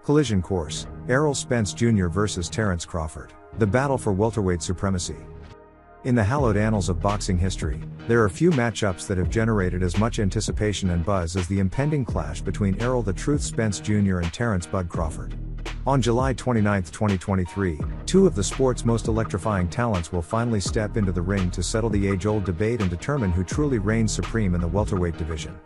Collision Course, Errol Spence Jr. vs. Terence Crawford. The battle for welterweight supremacy. In the hallowed annals of boxing history, there are few matchups that have generated as much anticipation and buzz as the impending clash between Errol "The Truth" Spence Jr. and Terence "Bud" Crawford. On July 29, 2023, two of the sport's most electrifying talents will finally step into the ring to settle the age-old debate and determine who truly reigns supreme in the welterweight division.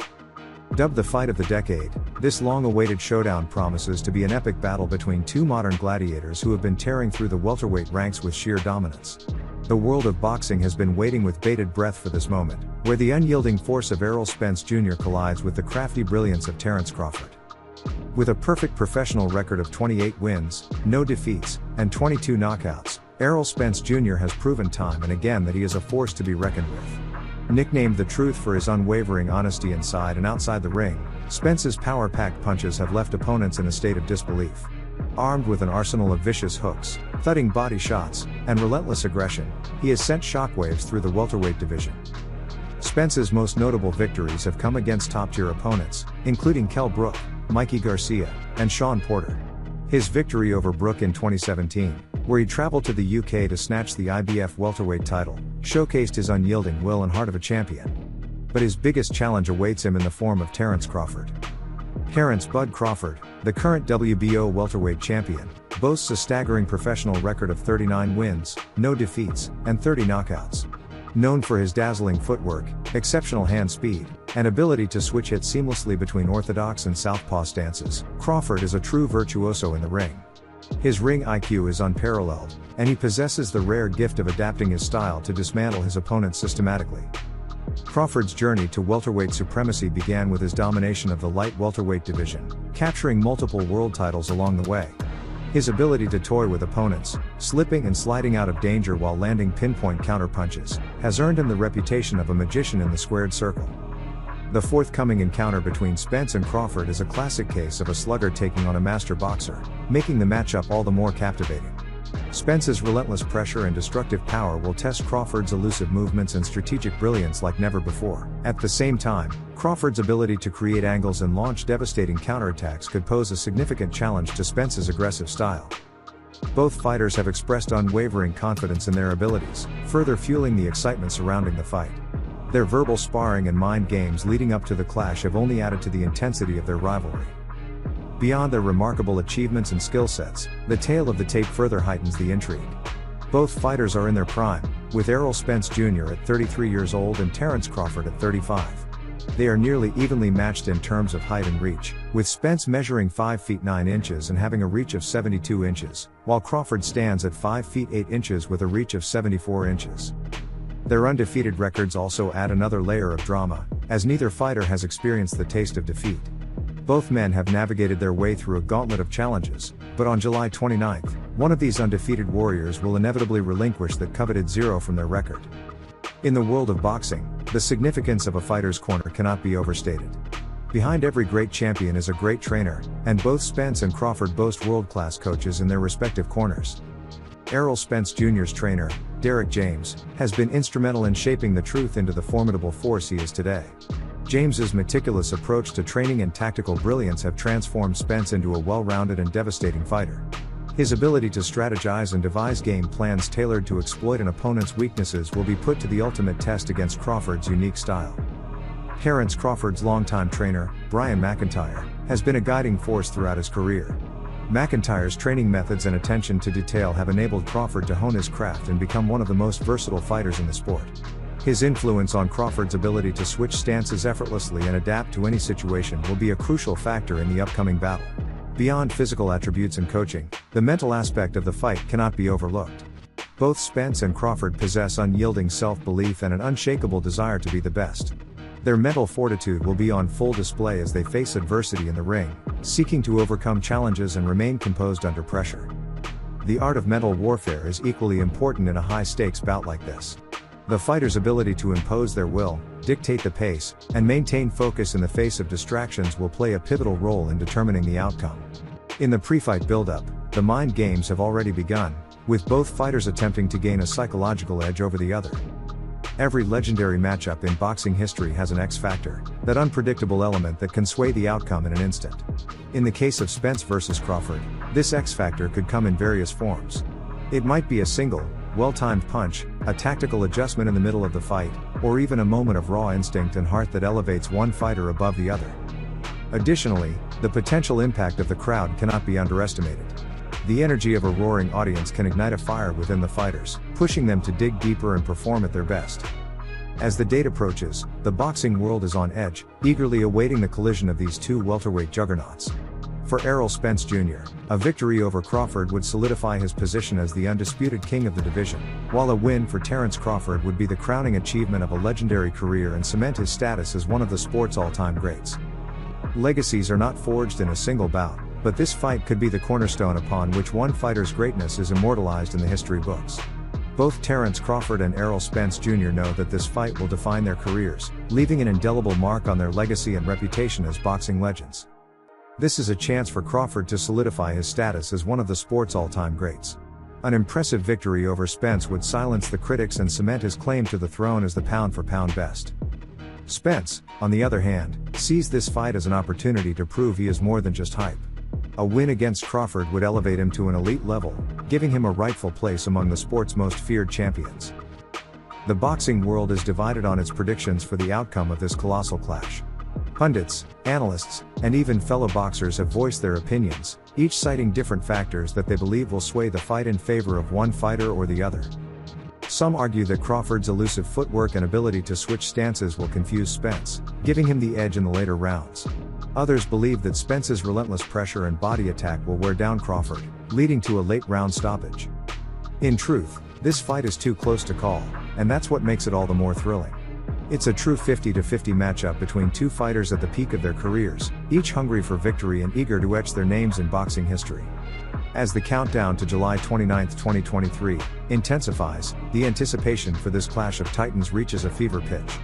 Dubbed the fight of the decade, this long-awaited showdown promises to be an epic battle between two modern gladiators who have been tearing through the welterweight ranks with sheer dominance. The world of boxing has been waiting with bated breath for this moment, where the unyielding force of Errol Spence Jr. collides with the crafty brilliance of Terence Crawford. With a perfect professional record of 28 wins, no defeats, and 22 knockouts, Errol Spence Jr. has proven time and again that he is a force to be reckoned with. Nicknamed "The Truth" for his unwavering honesty inside and outside the ring, Spence's power-packed punches have left opponents in a state of disbelief. Armed with an arsenal of vicious hooks, thudding body shots, and relentless aggression, he has sent shockwaves through the welterweight division. Spence's most notable victories have come against top-tier opponents, including Kell Brook, Mikey Garcia, and Shawn Porter. His victory over Brook in 2017, where he traveled to the UK to snatch the IBF welterweight title, showcased his unyielding will and heart of a champion. But his biggest challenge awaits him in the form of Terence Crawford. Terence "Bud" Crawford, the current WBO welterweight champion, boasts a staggering professional record of 39 wins, no defeats, and 30 knockouts. Known for his dazzling footwork, exceptional hand speed, and ability to switch hits seamlessly between orthodox and southpaw stances, Crawford is a true virtuoso in the ring. His ring IQ is unparalleled, and he possesses the rare gift of adapting his style to dismantle his opponents systematically. Crawford's journey to welterweight supremacy began with his domination of the light welterweight division, capturing multiple world titles along the way. His ability to toy with opponents, slipping and sliding out of danger while landing pinpoint counterpunches, has earned him the reputation of a magician in the squared circle. The forthcoming encounter between Spence and Crawford is a classic case of a slugger taking on a master boxer, making the matchup all the more captivating. Spence's relentless pressure and destructive power will test Crawford's elusive movements and strategic brilliance like never before. At the same time, Crawford's ability to create angles and launch devastating counterattacks could pose a significant challenge to Spence's aggressive style. Both fighters have expressed unwavering confidence in their abilities, further fueling the excitement surrounding the fight. Their verbal sparring and mind games leading up to the clash have only added to the intensity of their rivalry. Beyond their remarkable achievements and skill sets, the tale of the tape further heightens the intrigue. Both fighters are in their prime, with Errol Spence Jr. at 33 years old and Terence Crawford at 35. They are nearly evenly matched in terms of height and reach, with Spence measuring 5 feet 9 inches and having a reach of 72 inches, while Crawford stands at 5 feet 8 inches with a reach of 74 inches. Their undefeated records also add another layer of drama, as neither fighter has experienced the taste of defeat. Both men have navigated their way through a gauntlet of challenges, but on July 29, one of these undefeated warriors will inevitably relinquish that coveted zero from their record. In the world of boxing, the significance of a fighter's corner cannot be overstated. Behind every great champion is a great trainer, and both Spence and Crawford boast world-class coaches in their respective corners. Errol Spence Jr.'s trainer, Derek James, has been instrumental in shaping The Truth into the formidable force he is today. James's meticulous approach to training and tactical brilliance have transformed Spence into a well-rounded and devastating fighter. His ability to strategize and devise game plans tailored to exploit an opponent's weaknesses will be put to the ultimate test against Crawford's unique style. Terence Crawford's longtime trainer, Brian McIntyre, has been a guiding force throughout his career. McIntyre's training methods and attention to detail have enabled Crawford to hone his craft and become one of the most versatile fighters in the sport. His influence on Crawford's ability to switch stances effortlessly and adapt to any situation will be a crucial factor in the upcoming battle. Beyond physical attributes and coaching, the mental aspect of the fight cannot be overlooked. Both Spence and Crawford possess unyielding self-belief and an unshakable desire to be the best. Their mental fortitude will be on full display as they face adversity in the ring, seeking to overcome challenges and remain composed under pressure. The art of mental warfare is equally important in a high-stakes bout like this. The fighter's ability to impose their will, dictate the pace, and maintain focus in the face of distractions will play a pivotal role in determining the outcome. In the pre-fight build-up, the mind games have already begun, with both fighters attempting to gain a psychological edge over the other. Every legendary matchup in boxing history has an X factor, that unpredictable element that can sway the outcome in an instant. In the case of Spence versus Crawford, this X factor could come in various forms. It might be a single, well-timed punch, a tactical adjustment in the middle of the fight, or even a moment of raw instinct and heart that elevates one fighter above the other. Additionally, the potential impact of the crowd cannot be underestimated. The energy of a roaring audience can ignite a fire within the fighters, pushing them to dig deeper and perform at their best. As the date approaches, the boxing world is on edge, eagerly awaiting the collision of these two welterweight juggernauts. For Errol Spence Jr., a victory over Crawford would solidify his position as the undisputed king of the division, while a win for Terence Crawford would be the crowning achievement of a legendary career and cement his status as one of the sport's all-time greats. Legacies are not forged in a single bout, but this fight could be the cornerstone upon which one fighter's greatness is immortalized in the history books. Both Terence Crawford and Errol Spence Jr. know that this fight will define their careers, leaving an indelible mark on their legacy and reputation as boxing legends. This is a chance for Crawford to solidify his status as one of the sport's all-time greats. An impressive victory over Spence would silence the critics and cement his claim to the throne as the pound-for-pound best. Spence, on the other hand, sees this fight as an opportunity to prove he is more than just hype. A win against Crawford would elevate him to an elite level, giving him a rightful place among the sport's most feared champions. The boxing world is divided on its predictions for the outcome of this colossal clash. Pundits, analysts, and even fellow boxers have voiced their opinions, each citing different factors that they believe will sway the fight in favor of one fighter or the other. Some argue that Crawford's elusive footwork and ability to switch stances will confuse Spence, giving him the edge in the later rounds. Others believe that Spence's relentless pressure and body attack will wear down Crawford, leading to a late round stoppage. In truth, this fight is too close to call, and that's what makes it all the more thrilling. It's a true 50-50 matchup between two fighters at the peak of their careers, each hungry for victory and eager to etch their names in boxing history. As the countdown to July 29, 2023, intensifies, the anticipation for this clash of titans reaches a fever pitch.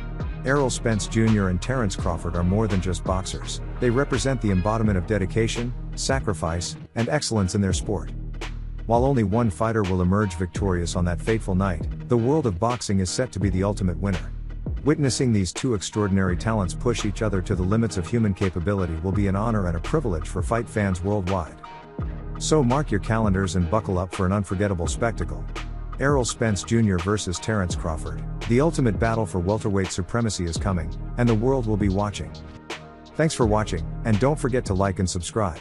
Errol Spence Jr. and Terence Crawford are more than just boxers, they represent the embodiment of dedication, sacrifice, and excellence in their sport. While only one fighter will emerge victorious on that fateful night, the world of boxing is set to be the ultimate winner. Witnessing these two extraordinary talents push each other to the limits of human capability will be an honor and a privilege for fight fans worldwide. So mark your calendars and buckle up for an unforgettable spectacle. Errol Spence Jr. versus Terence Crawford, the ultimate battle for welterweight supremacy is coming, and the world will be watching. Thanks for watching, and don't forget to like and subscribe.